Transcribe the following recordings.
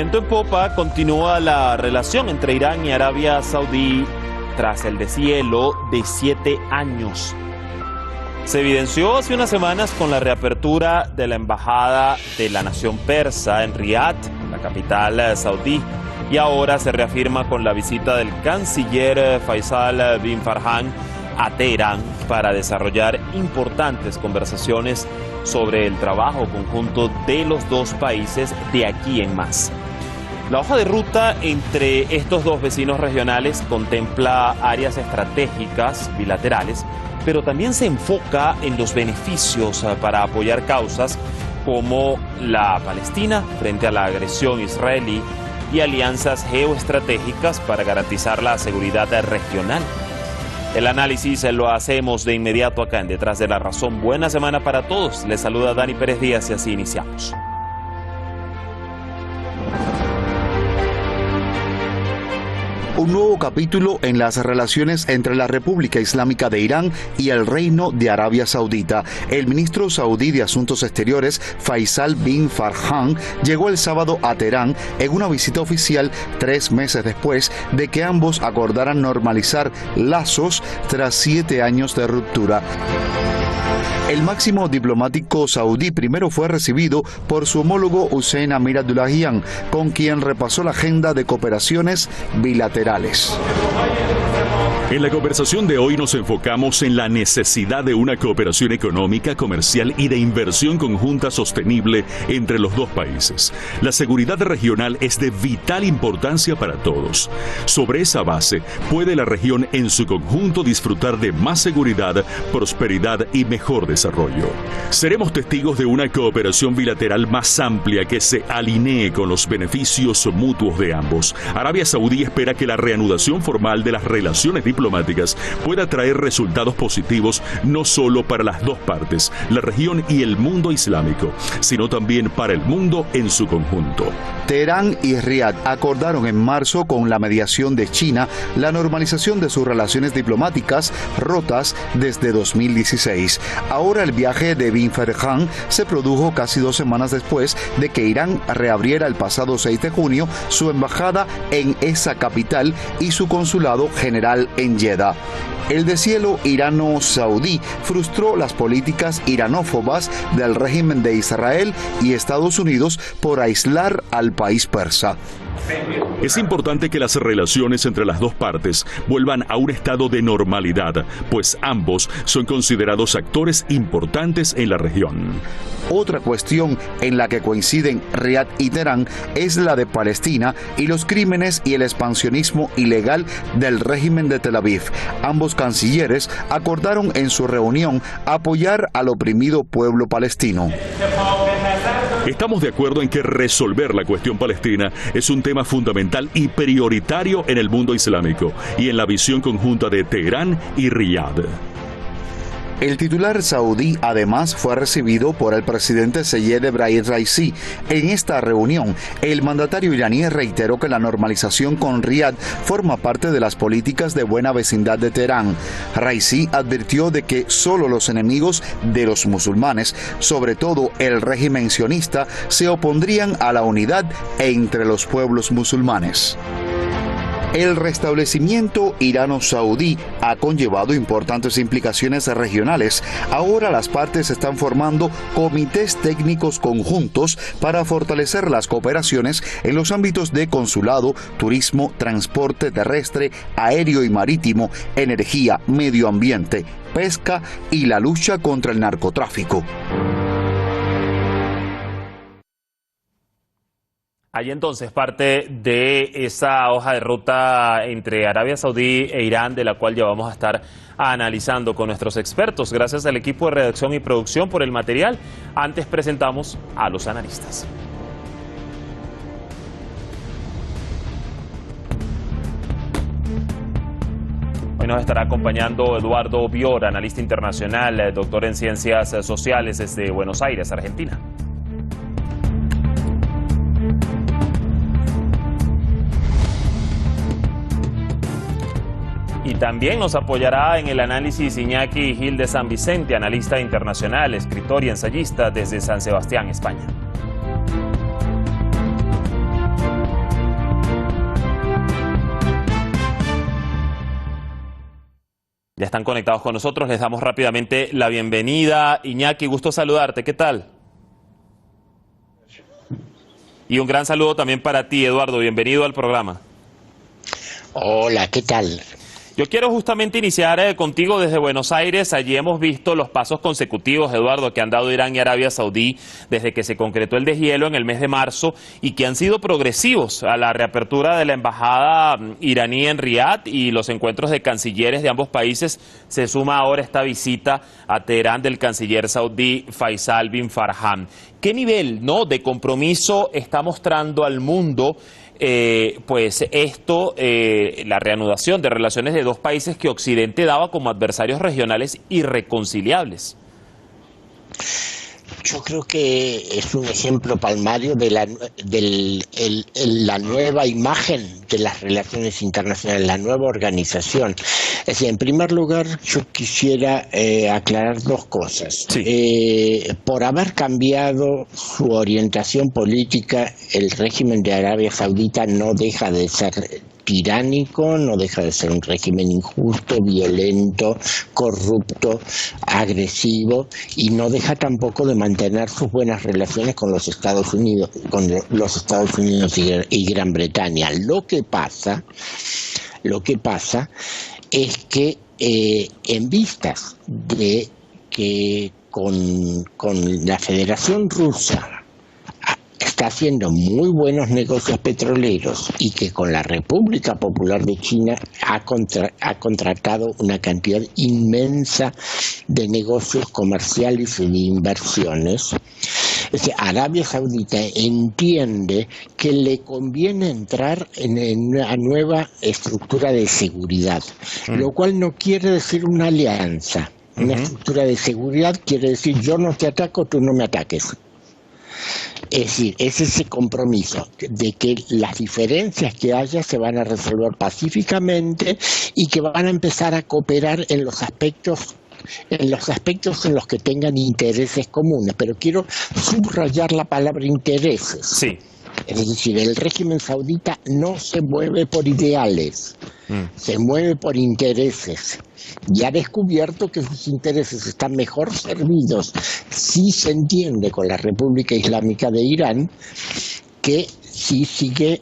Viento en popa continúa la relación entre Irán y Arabia Saudí tras el deshielo de 7 años. Se evidenció hace unas semanas con la reapertura de la embajada de la nación persa en Riad, la capital saudí, y ahora se reafirma con la visita del canciller Faisal bin Farhan a Teherán para desarrollar importantes conversaciones sobre el trabajo conjunto de los dos países de aquí en más. La hoja de ruta entre estos dos vecinos regionales contempla áreas estratégicas bilaterales, pero también se enfoca en los beneficios para apoyar causas como la Palestina frente a la agresión israelí y alianzas geoestratégicas para garantizar la seguridad regional. El análisis lo hacemos de inmediato acá en Detrás de la Razón. Buena semana para todos. Les saluda Dani Pérez Díaz y así iniciamos. Un nuevo capítulo en las relaciones entre la República Islámica de Irán y el Reino de Arabia Saudita. El ministro saudí de Asuntos Exteriores, Faisal bin Farhan, llegó el sábado a Teherán en una visita oficial 3 meses después de que ambos acordaran normalizar lazos tras 7 años de ruptura. El máximo diplomático saudí primero fue recibido por su homólogo Hussein Amir Abdullahian, con quien repasó la agenda de cooperaciones bilaterales. En la conversación de hoy nos enfocamos en la necesidad de una cooperación económica, comercial y de inversión conjunta sostenible entre los dos países. La seguridad regional es de vital importancia para todos. Sobre esa base, puede la región en su conjunto disfrutar de más seguridad, prosperidad y mejor desarrollo. Seremos testigos de una cooperación bilateral más amplia que se alinee con los beneficios mutuos de ambos. Arabia Saudí espera que la reanudación formal de las relaciones diplomáticas pueda traer resultados positivos no solo para las dos partes, la región y el mundo islámico, sino también para el mundo en su conjunto. Teherán y Riad acordaron en marzo, con la mediación de China, la normalización de sus relaciones diplomáticas rotas desde 2016. Ahora el viaje de bin Farhan se produjo casi 2 semanas después de que Irán reabriera el pasado 6 de junio su embajada en esa capital y su consulado general en Jeddah. El deshielo irano-saudí frustró las políticas iranófobas del régimen de Israel y Estados Unidos por aislar al país persa. Es importante que las relaciones entre las dos partes vuelvan a un estado de normalidad, pues ambos son considerados actores importantes en la región. Otra cuestión en la que coinciden Riad y Teherán es la de Palestina y los crímenes y el expansionismo ilegal del régimen de Tel Aviv. Ambos cancilleres acordaron en su reunión apoyar al oprimido pueblo palestino. Estamos de acuerdo en que resolver la cuestión palestina es un tema fundamental y prioritario en el mundo islámico y en la visión conjunta de Teherán y Riad. El titular saudí además fue recibido por el presidente Seyed Ebrahim Raisi. En esta reunión, el mandatario iraní reiteró que la normalización con Riad forma parte de las políticas de buena vecindad de Teherán. Raisi advirtió de que solo los enemigos de los musulmanes, sobre todo el régimen sionista, se opondrían a la unidad entre los pueblos musulmanes. El restablecimiento irano-saudí ha conllevado importantes implicaciones regionales. Ahora las partes están formando comités técnicos conjuntos para fortalecer las cooperaciones en los ámbitos de consulado, turismo, transporte terrestre, aéreo y marítimo, energía, medio ambiente, pesca y la lucha contra el narcotráfico. Hay entonces parte de esa hoja de ruta entre Arabia Saudí e Irán, de la cual ya vamos a estar analizando con nuestros expertos. Gracias al equipo de redacción y producción por el material. Antes presentamos a los analistas. Hoy nos estará acompañando Eduardo Bior, analista internacional, doctor en Ciencias Sociales desde Buenos Aires, Argentina. Y también nos apoyará en el análisis Iñaki Gil de San Vicente, analista internacional, escritor y ensayista desde San Sebastián, España. Ya están conectados con nosotros, les damos rápidamente la bienvenida. Iñaki, gusto saludarte, ¿qué tal? Y un gran saludo también para ti, Eduardo, bienvenido al programa. Hola, ¿qué tal? Yo quiero justamente iniciar contigo desde Buenos Aires. Allí hemos visto los pasos consecutivos, Eduardo, que han dado Irán y Arabia Saudí desde que se concretó el deshielo en el mes de marzo y que han sido progresivos a la reapertura de la embajada iraní en Riad y los encuentros de cancilleres de ambos países. Se suma ahora esta visita a Teherán del canciller saudí Faisal bin Farhan. ¿Qué nivel, de compromiso está mostrando al mundo la reanudación de relaciones de dos países que Occidente daba como adversarios regionales irreconciliables? Yo creo que es un ejemplo palmario de la nueva imagen de las relaciones internacionales, la nueva organización. Es decir, en primer lugar, yo quisiera aclarar dos cosas. Sí. Por haber cambiado su orientación política, el régimen de Arabia Saudita no deja de ser tiránico, no deja de ser un régimen injusto, violento, corrupto, agresivo, y no deja tampoco de mantener sus buenas relaciones con los Estados Unidos, y Gran Bretaña. Lo que pasa es que en vistas de que con la Federación Rusa está haciendo muy buenos negocios petroleros y que con la República Popular de China ha contratado una cantidad inmensa de negocios comerciales y de inversiones. Es decir, Arabia Saudita entiende que le conviene entrar en una nueva estructura de seguridad, lo cual no quiere decir una alianza. Una estructura de seguridad quiere decir yo no te ataco, tú no me ataques. Es decir, es ese compromiso de que las diferencias que haya se van a resolver pacíficamente y que van a empezar a cooperar en los aspectos en los que tengan intereses comunes. Pero quiero subrayar la palabra intereses. Sí. Es decir, el régimen saudita no se mueve por ideales, se mueve por intereses. Y ha descubierto que sus intereses están mejor servidos si se entiende con la República Islámica de Irán que si sigue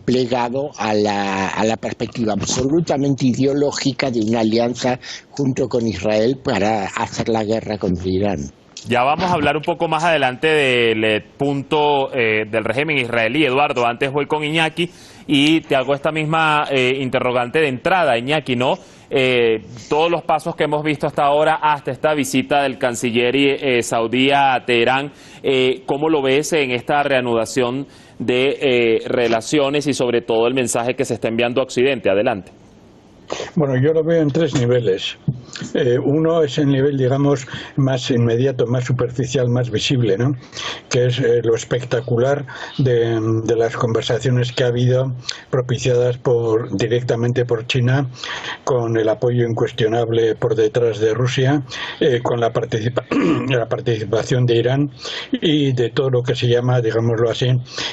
plegado a la perspectiva absolutamente ideológica de una alianza junto con Israel para hacer la guerra contra Irán. Ya vamos a hablar un poco más adelante del punto del régimen israelí, Eduardo. Antes voy con Iñaki y te hago esta misma interrogante de entrada, Iñaki, ¿no? Todos los pasos que hemos visto hasta ahora, hasta esta visita del canciller saudí a Teherán, ¿cómo lo ves en esta reanudación de relaciones y sobre todo el mensaje que se está enviando a Occidente? Adelante. Bueno, yo lo veo en tres niveles. Uno es el nivel, digamos, más inmediato, más superficial, más visible, ¿no? Que es lo espectacular de las conversaciones que ha habido propiciadas directamente por China, con el apoyo incuestionable por detrás de Rusia, con la participación de Irán y de todo lo que se llama, digámoslo así,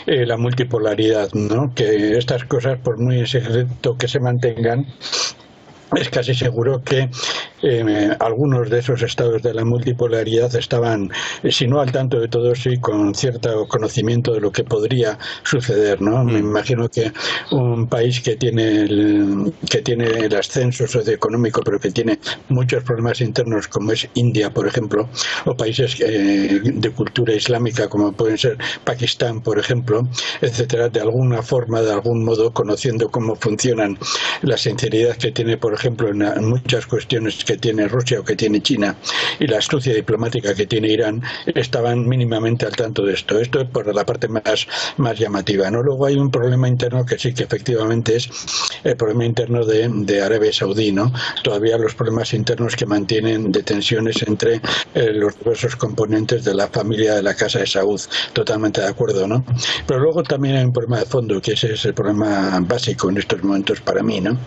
la multipolaridad, ¿no? Que estas cosas, por muy en secreto que se mantengan, es casi seguro que algunos de esos estados de la multipolaridad estaban, si no al tanto de todo, sí con cierto conocimiento de lo que podría suceder, ¿no? Me imagino que un país que tiene el ascenso socioeconómico, pero que tiene muchos problemas internos, como es India, por ejemplo, o países de cultura islámica, como pueden ser Pakistán, por ejemplo, etcétera, de alguna forma, de algún modo, conociendo cómo funcionan, la sinceridad que tiene, por ejemplo, en muchas cuestiones que tiene Rusia o que tiene China y la astucia diplomática que tiene Irán, estaban mínimamente al tanto de esto. Esto es por la parte más llamativa, ¿no? Luego hay un problema interno que sí que efectivamente es el problema interno de Arabia Saudí, ¿no? Todavía los problemas internos que mantienen de tensiones entre los diversos componentes de la familia de la Casa de Saud. Totalmente de acuerdo, ¿no? Pero luego también hay un problema de fondo, que ese es el problema básico en estos momentos para mí, ¿no?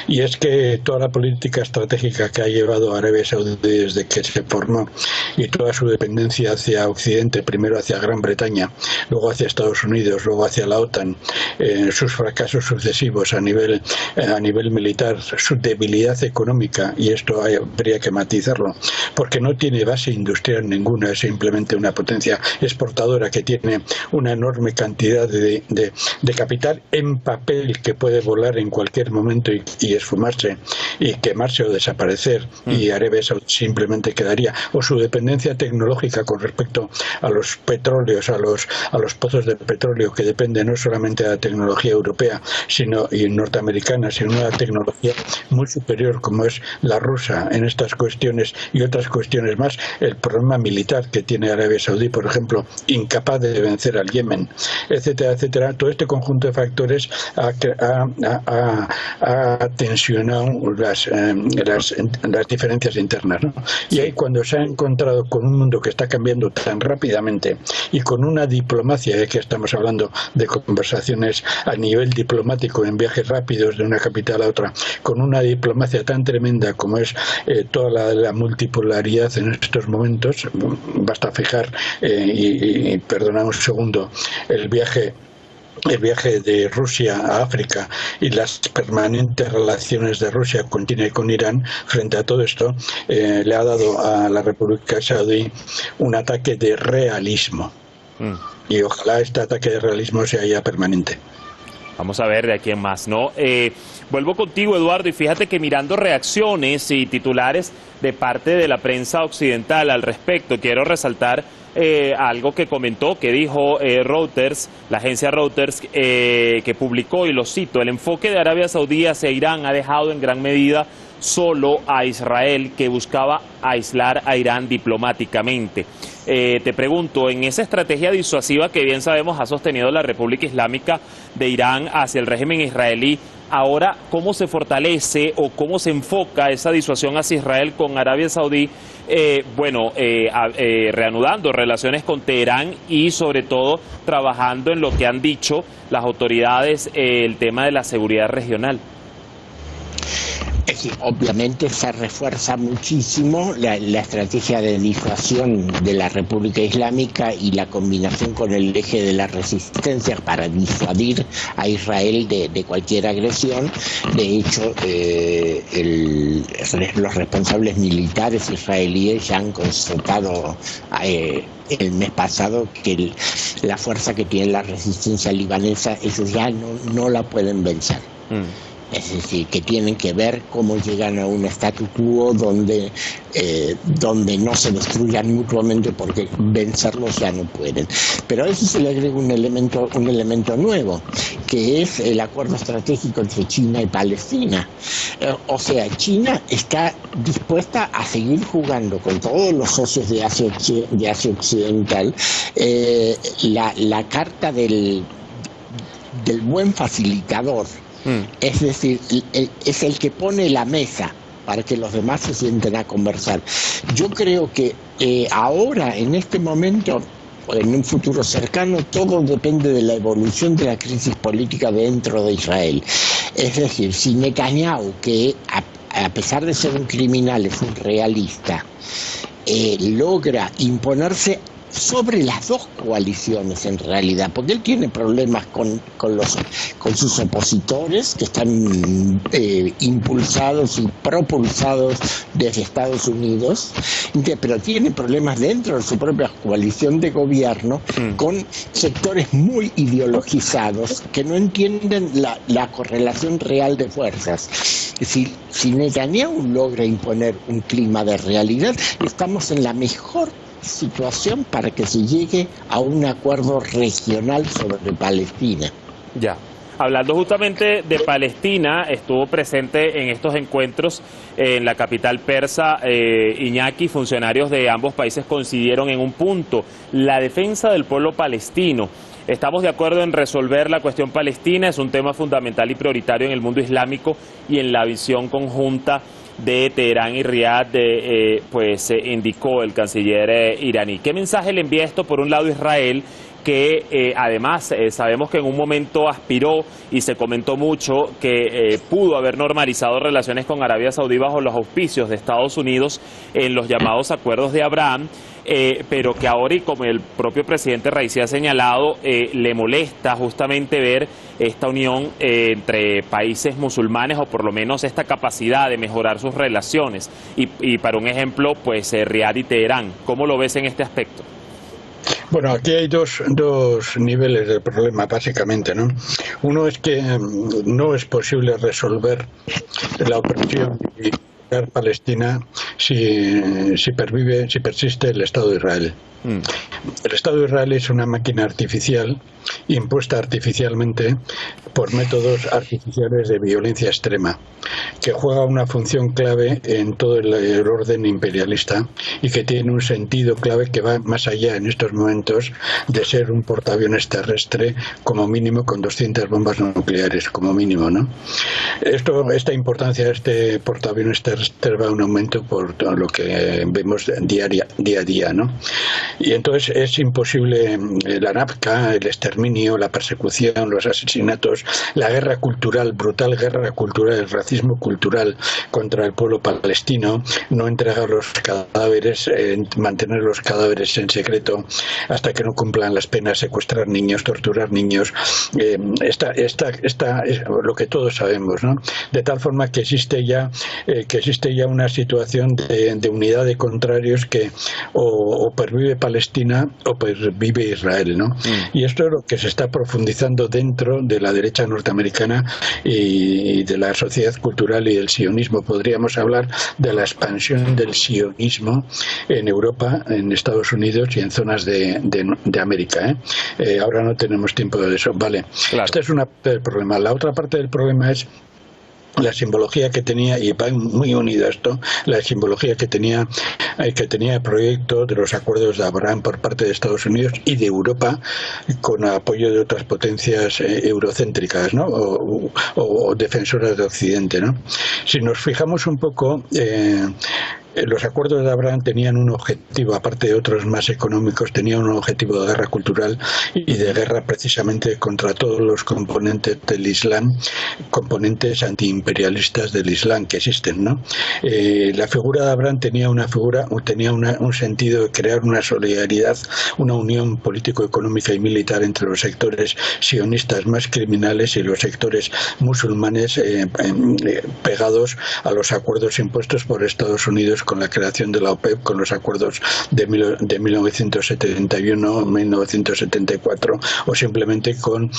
Y es que toda la política estratégica que hay llevado Arabia Saudí desde que se formó y toda su dependencia hacia Occidente, primero hacia Gran Bretaña, luego hacia Estados Unidos, luego hacia la OTAN, sus fracasos sucesivos a nivel militar, su debilidad económica, y esto habría que matizarlo, porque no tiene base industrial ninguna, es simplemente una potencia exportadora que tiene una enorme cantidad de capital en papel que puede volar en cualquier momento y esfumarse y quemarse o desaparecer, y Arabia Saudí simplemente quedaría, o su dependencia tecnológica con respecto a los petróleos, a los pozos de petróleo, que depende no solamente de la tecnología europea y norteamericana, sino de una tecnología muy superior como es la rusa en estas cuestiones y otras cuestiones más. El problema militar que tiene Arabia Saudí, por ejemplo, incapaz de vencer al Yemen, etcétera, etcétera. Todo este conjunto de factores ha tensionado las diferencias internas, ¿no? Y ahí, cuando se ha encontrado con un mundo que está cambiando tan rápidamente y con una diplomacia, que estamos hablando de conversaciones a nivel diplomático en viajes rápidos de una capital a otra, con una diplomacia tan tremenda como es toda la multipolaridad en estos momentos, basta fijar, y perdona un segundo, el viaje de Rusia a África y las permanentes relaciones de Rusia con China y con Irán. Frente a todo esto, le ha dado a la República Saudí un ataque de realismo. Y ojalá este ataque de realismo sea ya permanente. Vamos a ver de aquí en más, ¿no? Vuelvo contigo, Eduardo, y fíjate que mirando reacciones y titulares de parte de la prensa occidental al respecto, quiero resaltar algo que comentó, que dijo Reuters, la agencia Reuters, que publicó, y lo cito: el enfoque de Arabia Saudí hacia Irán ha dejado en gran medida solo a Israel, que buscaba aislar a Irán diplomáticamente. Te pregunto, en esa estrategia disuasiva que bien sabemos ha sostenido la República Islámica de Irán hacia el régimen israelí, ahora, ¿cómo se fortalece o cómo se enfoca esa disuasión hacia Israel con Arabia Saudí? Reanudando relaciones con Teherán y sobre todo trabajando en lo que han dicho las autoridades, el tema de la seguridad regional. Obviamente se refuerza muchísimo la estrategia de disuasión de la República Islámica y la combinación con el eje de la resistencia para disuadir a Israel de cualquier agresión. De hecho, los responsables militares israelíes ya han constatado el mes pasado que la fuerza que tiene la resistencia libanesa, ellos ya no la pueden vencer. Es decir, que tienen que ver cómo llegan a un statu quo donde no se destruyan mutuamente, porque vencerlos ya no pueden. Pero a eso se le agrega un elemento nuevo, que es el acuerdo estratégico entre China y Palestina. O sea, China está dispuesta a seguir jugando con todos los socios de Asia Occidental la carta del buen facilitador. Es decir, es el que pone la mesa para que los demás se sienten a conversar. Yo creo que ahora, en este momento, en un futuro cercano, todo depende de la evolución de la crisis política dentro de Israel. Es decir, si Netanyahu, que a pesar de ser un criminal, es un realista, logra imponerse sobre las dos coaliciones, en realidad, porque él tiene problemas con sus opositores, que están impulsados y propulsados desde Estados Unidos, pero tiene problemas dentro de su propia coalición de gobierno con sectores muy ideologizados que no entienden la correlación real de fuerzas. Si Netanyahu logra imponer un clima de realidad, estamos en la mejor situación para que se llegue a un acuerdo regional sobre Palestina. Ya. Hablando justamente de Palestina, estuvo presente en estos encuentros en la capital persa, Iñaki. Funcionarios de ambos países coincidieron en un punto: la defensa del pueblo palestino. Estamos de acuerdo en resolver la cuestión palestina, es un tema fundamental y prioritario en el mundo islámico y en la visión conjunta de Teherán y Riad, indicó el canciller iraní. ¿Qué mensaje le envía esto, por un lado, a Israel, que además sabemos que en un momento aspiró y se comentó mucho que pudo haber normalizado relaciones con Arabia Saudí bajo los auspicios de Estados Unidos en los llamados acuerdos de Abraham, pero que ahora, y como el propio presidente Raisi ha señalado, le molesta justamente ver esta unión entre países musulmanes, o por lo menos esta capacidad de mejorar sus relaciones. Y para un ejemplo, pues Riad y Teherán. ¿Cómo lo ves en este aspecto? Bueno, aquí hay dos niveles del problema, básicamente, ¿no? Uno es que no es posible resolver la opresión y Palestina si persiste el Estado de Israel. El Estado de Israel es una máquina artificial, impuesta artificialmente por métodos artificiales de violencia extrema, que juega una función clave en todo el orden imperialista y que tiene un sentido clave que va más allá en estos momentos de ser un portaaviones terrestre, como mínimo con 200 bombas nucleares, como mínimo, ¿no? Esta importancia de este portaaviones terrestre va a un aumento por todo lo que vemos día a día, ¿no? Y entonces es imposible la NAPCA, el exterminio, la persecución, los asesinatos, la guerra cultural, brutal guerra cultural, el racismo cultural contra el pueblo palestino, no entregar los cadáveres, mantener los cadáveres en secreto hasta que no cumplan las penas, secuestrar niños, torturar niños, esta es lo que todos sabemos, ¿no? De tal forma que existe ya una situación de unidad de contrarios que o pervive Palestina o pervive Israel, ¿no? Y esto es lo que se está profundizando dentro de la derecha norteamericana y de la sociedad cultural y del sionismo. Podríamos hablar de la expansión del sionismo en Europa, en Estados Unidos y en zonas de América, ¿eh? Ahora no tenemos tiempo de eso, vale. Claro. Esta es una parte del problema. La otra parte del problema es la simbología que tenía, y va muy unida a esto, la simbología que tenía el proyecto de los acuerdos de Abraham por parte de Estados Unidos y de Europa, con apoyo de otras potencias eurocéntricas, ¿no? o defensoras de Occidente, ¿no? Si nos fijamos un poco, los acuerdos de Abraham tenían un objetivo, aparte de otros más económicos, tenían un objetivo de guerra cultural y de guerra precisamente contra todos los componentes del Islam, componentes antiimperialistas del Islam que existen, ¿no? La figura de Abraham tenía un sentido de crear una solidaridad, una unión político-económica y militar entre los sectores sionistas más criminales y los sectores musulmanes pegados a los acuerdos impuestos por Estados Unidos con la creación de la OPEP, con los acuerdos de 1971, 1974, o simplemente con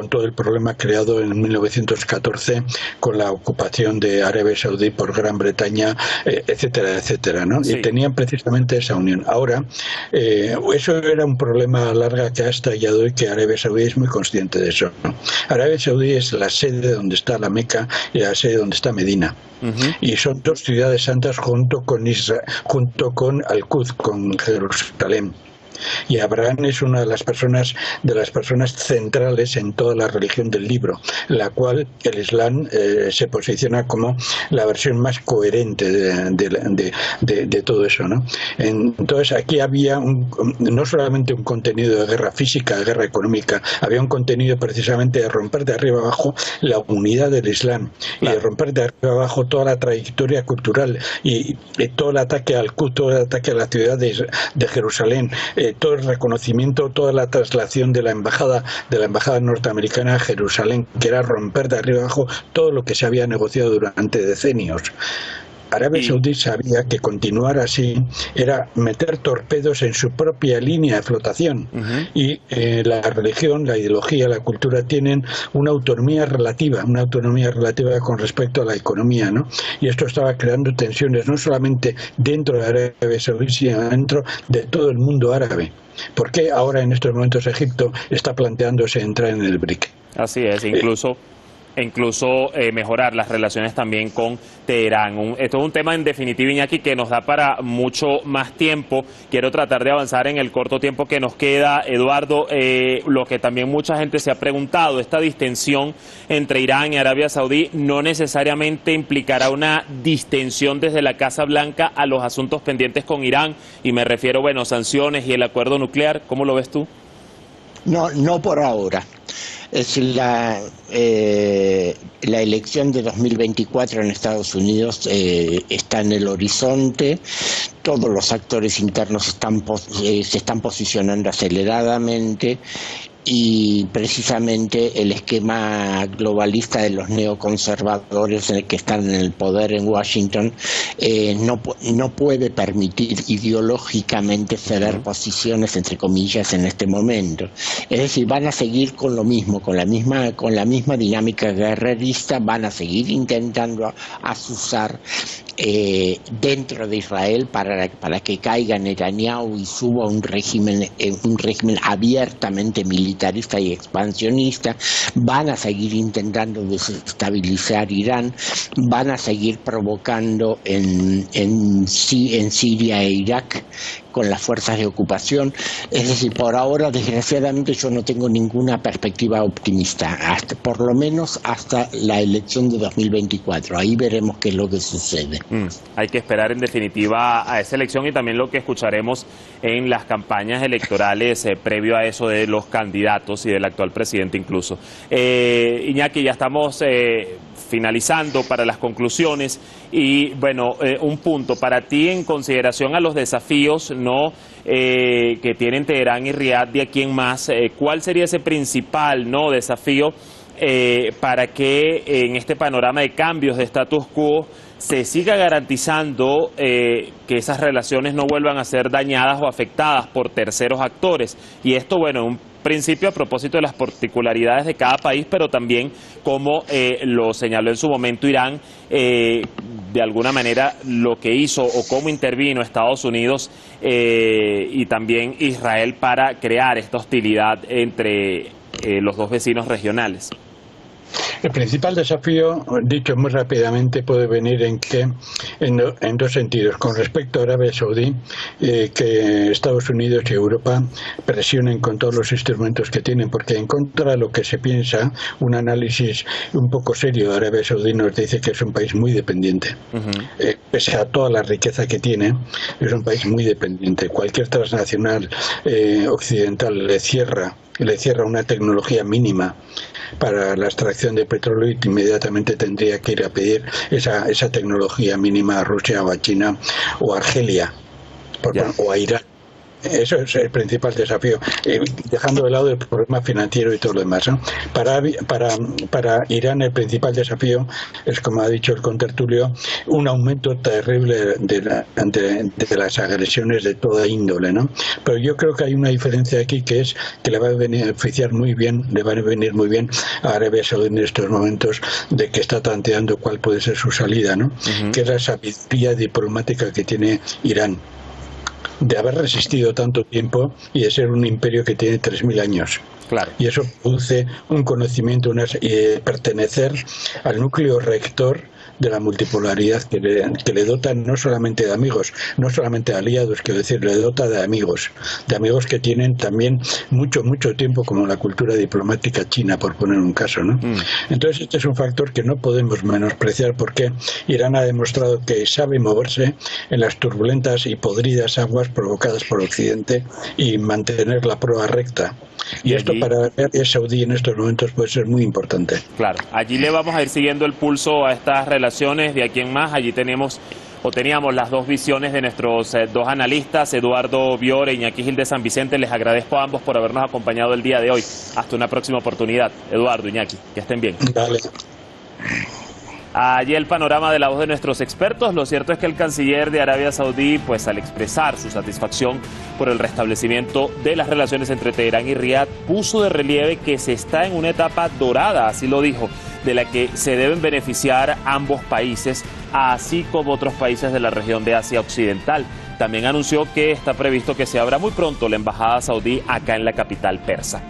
todo el problema creado en 1914 con la ocupación de Arabia Saudí por Gran Bretaña, etcétera, etcétera, ¿no? Sí. Y tenían precisamente esa unión. Ahora, eso era un problema a larga que ha estallado y que Arabia Saudí es muy consciente de eso, ¿no? Arabia Saudí es la sede donde está la Meca y la sede donde está Medina. Y son dos ciudades santas junto con Al-Quds, con Jerusalén. Y Abraham es una de las personas centrales en toda la religión del libro, la cual el Islam se posiciona como la versión más coherente de todo eso, ¿no? Entonces aquí había no solamente un contenido de guerra física, de guerra económica, había un contenido precisamente de romper de arriba abajo la unidad del Islam, claro, y de romper de arriba abajo toda la trayectoria cultural y todo el ataque al Quds, todo el ataque a la ciudad de Jerusalén, todo el reconocimiento, toda la traslación de la embajada norteamericana a Jerusalén, que era romper de arriba abajo todo lo que se había negociado durante decenios. Arabia Saudí sabía que continuar así era meter torpedos en su propia línea de flotación. Y la religión, la ideología, la cultura tienen una autonomía relativa con respecto a la economía, ¿no? Y esto estaba creando tensiones no solamente dentro de Arabia Saudí, sino dentro de todo el mundo árabe. ¿Por qué ahora en estos momentos Egipto está planteándose entrar en el BRIC? Así es, incluso mejorar las relaciones también con Teherán. Esto es un tema en definitiva, Iñaki, que nos da para mucho más tiempo. Quiero tratar de avanzar en el corto tiempo que nos queda. Eduardo, lo que también mucha gente se ha preguntado, esta distensión entre Irán y Arabia Saudí no necesariamente implicará una distensión desde la Casa Blanca a los asuntos pendientes con Irán, y me refiero, sanciones y el acuerdo nuclear. ¿Cómo lo ves tú? No por ahora. Es la elección de 2024 en Estados Unidos está en el horizonte. Todos los actores internos se están posicionando aceleradamente, y precisamente el esquema globalista de los neoconservadores que están en el poder en Washington no puede permitir ideológicamente ceder posiciones, entre comillas, en este momento. Es decir, van a seguir con lo mismo, con la misma dinámica guerrerista, van a seguir intentando azuzar dentro de Israel para que caiga Netanyahu y suba un régimen abiertamente militarista y expansionista. Van a seguir intentando desestabilizar Irán, van a seguir provocando en Siria e Irak con las fuerzas de ocupación. Es decir, por ahora, desgraciadamente, yo no tengo ninguna perspectiva optimista, por lo menos hasta la elección de 2024. Ahí veremos qué es lo que sucede. Hay que esperar, en definitiva, a esa elección, y también lo que escucharemos en las campañas electorales previo a eso de los candidatos y del actual presidente incluso. Iñaki, ya estamos finalizando para las conclusiones, y bueno, un punto para ti en consideración a los desafíos que tienen Teherán y Riad de aquí en más. ¿Cuál sería ese principal desafío para que en este panorama de cambios de status quo se siga garantizando que esas relaciones no vuelvan a ser dañadas o afectadas por terceros actores? Y esto, bueno, un principio a propósito de las particularidades de cada país, pero también, como lo señaló en su momento Irán, de alguna manera lo que hizo o cómo intervino Estados Unidos y también Israel para crear esta hostilidad entre los dos vecinos regionales. El principal desafío, dicho muy rápidamente, puede venir en dos sentidos. Con respecto a Arabia Saudí, que Estados Unidos y Europa presionen con todos los instrumentos que tienen, porque en contra de lo que se piensa, un análisis un poco serio de Arabia Saudí nos dice que es un país muy dependiente. Pese a toda la riqueza que tiene, es un país muy dependiente. Cualquier transnacional occidental le cierra una tecnología mínima para la extracción de petróleo y inmediatamente tendría que ir a pedir esa tecnología mínima a Rusia o a China o a Argelia o a Irán. Eso es el principal desafío, dejando de lado el problema financiero y todo lo demás, ¿no? Para Irán el principal desafío es, como ha dicho el contertulio, un aumento terrible de las agresiones de toda índole, ¿no? Pero yo creo que hay una diferencia aquí, que es que le va a beneficiar muy bien, le va a venir muy bien a Arabia Saudí en estos momentos de que está tanteando cuál puede ser su salida, ¿no? Que es la sabiduría diplomática que tiene Irán, de haber resistido tanto tiempo y de ser un imperio que tiene 3.000 años. Claro. Y eso produce un conocimiento, pertenecer al núcleo rector de la multipolaridad que le dota no solamente de amigos, no solamente de aliados, quiero decir, le dota de amigos que tienen también mucho tiempo, como la cultura diplomática china, por poner un caso, ¿no? Entonces este es un factor que no podemos menospreciar, porque Irán ha demostrado que sabe moverse en las turbulentas y podridas aguas provocadas por Occidente y mantener la proa recta. Y esto para Arabia Saudí en estos momentos puede ser muy importante. Claro, allí le vamos a ir siguiendo el pulso a estas relaciones de aquí en más. Allí teníamos las dos visiones de nuestros dos analistas, Eduardo Bior e Iñaki Gil de San Vicente. Les agradezco a ambos por habernos acompañado el día de hoy. Hasta una próxima oportunidad. Eduardo, Iñaki, que estén bien. Dale. Allí el panorama de la voz de nuestros expertos. Lo cierto es que el canciller de Arabia Saudí, pues al expresar su satisfacción por el restablecimiento de las relaciones entre Teherán y Riad, puso de relieve que se está en una etapa dorada, así lo dijo, de la que se deben beneficiar ambos países, así como otros países de la región de Asia Occidental. También anunció que está previsto que se abra muy pronto la embajada saudí acá en la capital persa.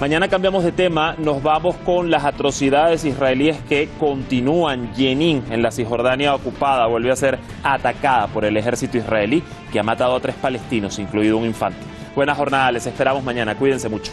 Mañana cambiamos de tema, nos vamos con las atrocidades israelíes que continúan. Jenin, en la Cisjordania ocupada, vuelve a ser atacada por el ejército israelí, que ha matado a 3 palestinos, incluido un infante. Buena jornada, les esperamos mañana, cuídense mucho.